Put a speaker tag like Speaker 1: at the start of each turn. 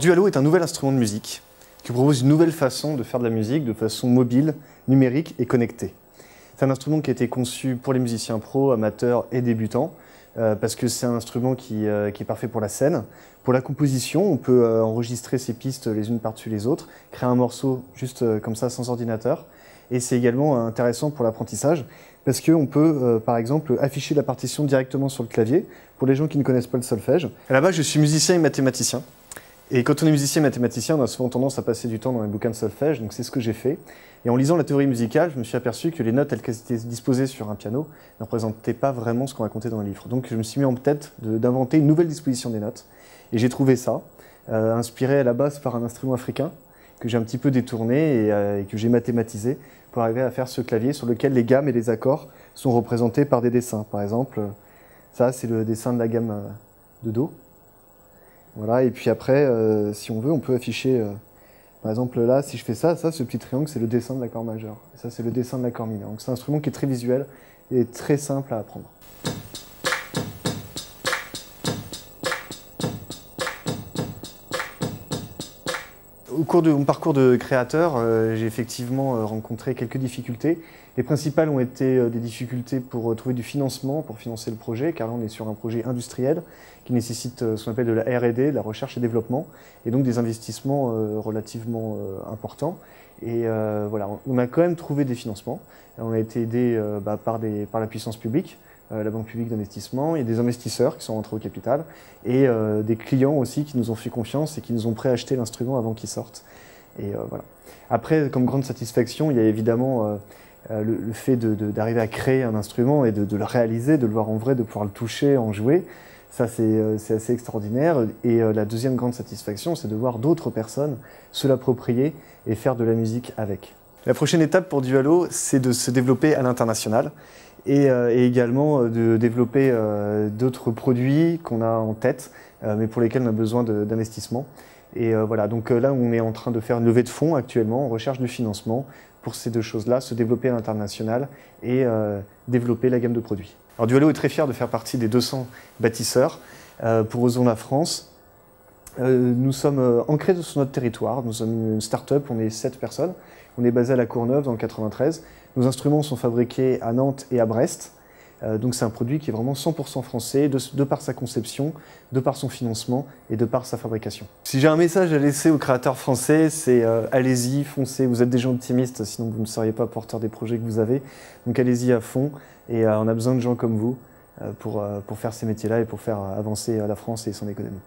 Speaker 1: Dualo est un nouvel instrument de musique qui propose une nouvelle façon de faire de la musique de façon mobile, numérique et connectée. C'est un instrument qui a été conçu pour les musiciens pros, amateurs et débutants parce que c'est un instrument qui est parfait pour la scène. Pour la composition, on peut enregistrer ses pistes les unes par-dessus les autres, créer un morceau juste comme ça sans ordinateur. Et c'est également intéressant pour l'apprentissage parce qu'on peut, par exemple, afficher la partition directement sur le clavier pour les gens qui ne connaissent pas le solfège. À la base, je suis musicien et mathématicien. Et quand on est musicien et mathématicien, on a souvent tendance à passer du temps dans les bouquins de solfège, donc c'est ce que j'ai fait. Et en lisant la théorie musicale, je me suis aperçu que les notes telles qu'elles étaient disposées sur un piano ne représentaient pas vraiment ce qu'on racontait dans les livres. Donc je me suis mis en tête d'inventer une nouvelle disposition des notes. Et j'ai trouvé ça, inspiré à la base par un instrument africain que j'ai un petit peu détourné et que j'ai mathématisé pour arriver à faire ce clavier sur lequel les gammes et les accords sont représentés par des dessins. Par exemple, ça c'est le dessin de la gamme de Do. Voilà, et puis après, si on veut, on peut afficher, par exemple là, si je fais ça, ce petit triangle, c'est le dessin de l'accord majeur. Et ça, c'est le dessin de l'accord mineur. Donc c'est un instrument qui est très visuel et très simple à apprendre. Au cours de mon parcours de créateur, j'ai effectivement rencontré quelques difficultés. Les principales ont été des difficultés pour trouver du financement, pour financer le projet, car là on est sur un projet industriel qui nécessite ce qu'on appelle de la R&D, de la recherche et développement, et donc des investissements relativement importants. Et voilà, on a quand même trouvé des financements. On a été aidé par la puissance publique, la Banque publique d'investissement, et des investisseurs qui sont rentrés au capital, et des clients aussi qui nous ont fait confiance et qui nous ont préacheté l'instrument avant qu'il sorte. Et voilà. Après, comme grande satisfaction, il y a évidemment le fait d'arriver à créer un instrument et de le réaliser, de le voir en vrai, de pouvoir le toucher, en jouer. Ça, c'est assez extraordinaire. Et la deuxième grande satisfaction, c'est de voir d'autres personnes se l'approprier et faire de la musique avec. La prochaine étape pour Dualo, c'est de se développer à l'international et également de développer d'autres produits qu'on a en tête, mais pour lesquels on a besoin d'investissement. Et voilà, donc là, on est en train de faire une levée de fonds actuellement, on recherche du financement pour ces deux choses-là, se développer à l'international et développer la gamme de produits. Alors Dualo est très fier de faire partie des 200 bâtisseurs pour Osons la France. Nous sommes ancrés sur notre territoire, nous sommes une start-up, on est 7 personnes. On est basé à La Courneuve dans le 93. Nos instruments sont fabriqués à Nantes et à Brest. Donc c'est un produit qui est vraiment 100% français, de par sa conception, de par son financement et de par sa fabrication. Si j'ai un message à laisser aux créateurs français, c'est allez-y, foncez, vous êtes des gens optimistes, sinon vous ne seriez pas porteurs des projets que vous avez. Donc allez-y à fond et on a besoin de gens comme vous pour faire ces métiers-là et pour faire avancer la France et son économie.